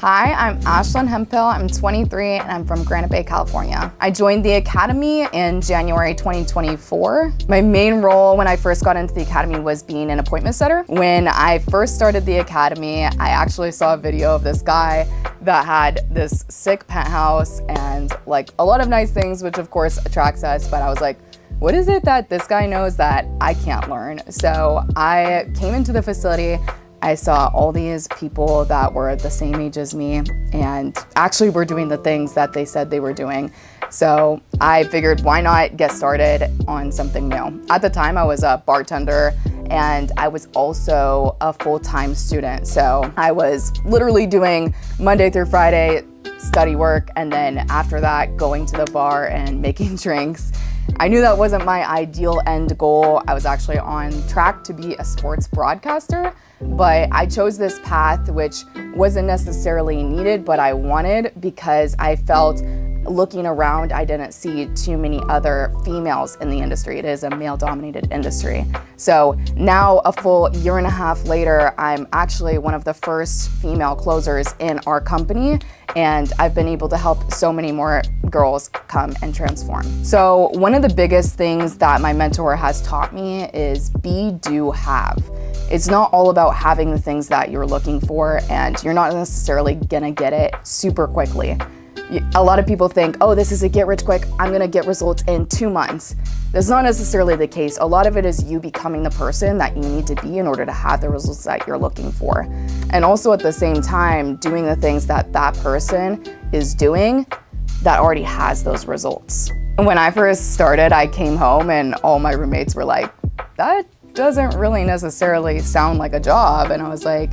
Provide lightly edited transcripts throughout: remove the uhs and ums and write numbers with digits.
Hi, I'm Ashlyn. I'm 23 and I'm from Granite Bay, California. I joined the Academy in January 2024. My main role when I first got into the Academy was being an appointment setter. When I first started the Academy, I actually saw a video of this guy that had this sick penthouse and like a lot of nice things, which of course attracts us, but I was like, what is it that this guy knows that I can't learn? So I came into the facility. I saw all these people that were the same age as me and actually were doing the things that they said they were doing. So I figured, why not get started on something new? At the time, I was a bartender and I was also a full-time student. So I was literally doing Monday through Friday study work, and then after that, going to the bar and making drinks. I knew that wasn't my ideal end goal. I was actually on track to be a sports broadcaster, but I chose this path, which wasn't necessarily needed, but I wanted because I felt looking around, I didn't see too many other females in the industry. It is a male-dominated industry. So now, a full year and a half later, I'm actually one of the first female closers in our company, and I've been able to help so many more girls come and transform. So one of the biggest things that my mentor has taught me is be, do, have. It's not all about having the things that you're looking for, and you're not necessarily gonna get it super quickly. A lot of people think, oh, this is a get rich quick, I'm gonna get results in 2 months. That's not necessarily the case. A lot of it is you becoming the person that you need to be in order to have the results that you're looking for. And also at the same time, doing the things that that person is doing that already has those results. When I first started, I came home and all my roommates were like, that doesn't really necessarily sound like a job. And I was like,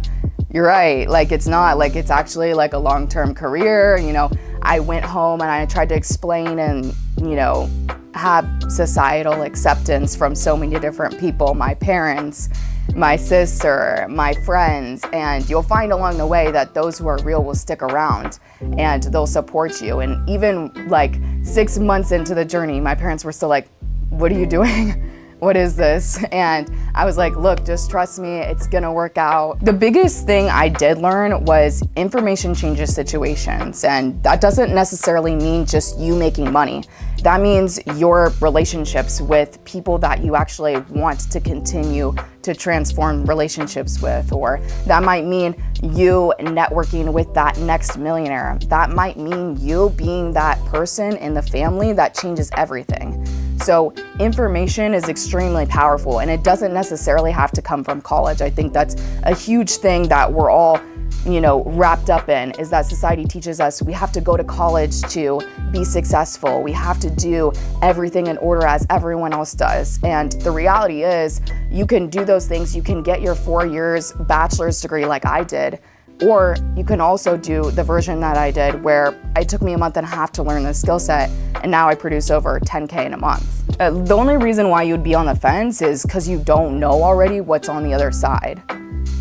you're right, like it's not, like it's actually like a long-term career. You know, I went home and I tried to explain and, you know, have societal acceptance from so many different people, my parents, my sister, my friends, and you'll find along the way that those who are real will stick around and they'll support you. And even like 6 months into the journey, my parents were still like, what are you doing? What is this? And I was like, look, just trust me, it's gonna work out. The biggest thing I did learn was information changes situations. And that doesn't necessarily mean just you making money. That means your relationships with people that you actually want to continue to transform relationships with, or that might mean you networking with that next millionaire. That might mean you being that person in the family that changes everything. So information is extremely powerful, and it doesn't necessarily have to come from college. I think that's a huge thing that we're all, you know, wrapped up in, is that society teaches us we have to go to college to be successful. We have to do everything in order as everyone else does. And the reality is you can do those things. You can get your 4 years bachelor's degree like I did, or you can also do the version that I did where it took me a month and a half to learn the skill set, and now I produce over 10K in a month. The only reason why you'd be on the fence is because you don't know already what's on the other side.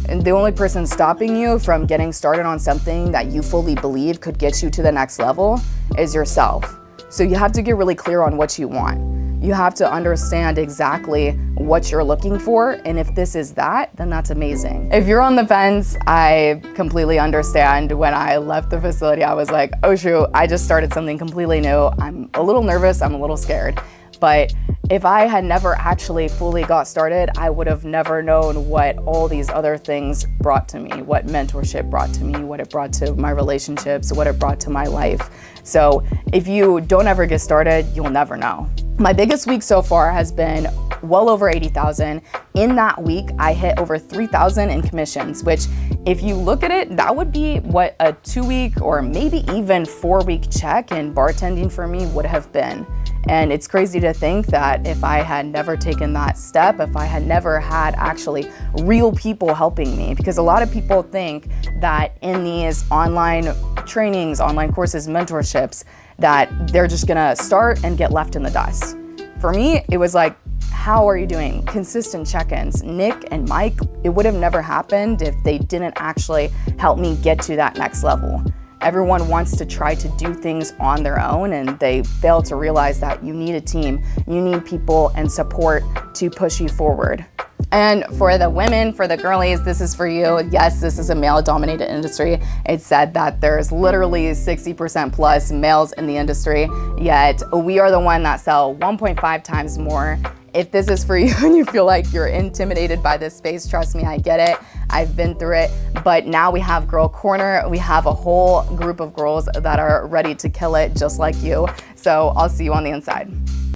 And the only person stopping you from getting started on something that you fully believe could get you to the next level is yourself. So you have to get really clear on what you want. You have to understand exactly what you're looking for, and if this is that, then that's amazing. If you're on the fence, I completely understand. When I left the facility, I was like, oh shoot, I just started something completely new. I'm a little nervous, I'm a little scared. But if I had never actually fully got started, I would have never known what all these other things brought to me, what mentorship brought to me, what it brought to my relationships, what it brought to my life. So if you don't ever get started, you'll never know. My biggest week so far has been well over 80,000. In that week, I hit over 3,000 in commissions, which if you look at it, that would be what a 2-week or maybe even 4-week check in bartending for me would have been. And it's crazy to think that if I had never taken that step, if I had never had actually real people helping me, because a lot of people think that in these online trainings, online courses, mentorships, that they're just gonna start and get left in the dust. For me, it was like, how are you doing? Consistent check-ins. Nick and Mike, it would have never happened if they didn't actually help me get to that next level. Everyone wants to try to do things on their own, and they fail to realize that you need a team, you need people and support to push you forward. And for the women, for the girlies, this is for you. Yes, this is a male-dominated industry. It's said that there's literally 60% plus males in the industry, yet we are the one that sell 1.5 times more. If this is for you and you feel like you're intimidated by this space, trust me, I get it. I've been through it, but now we have Girl Corner. We have a whole group of girls that are ready to kill it just like you. So I'll see you on the inside.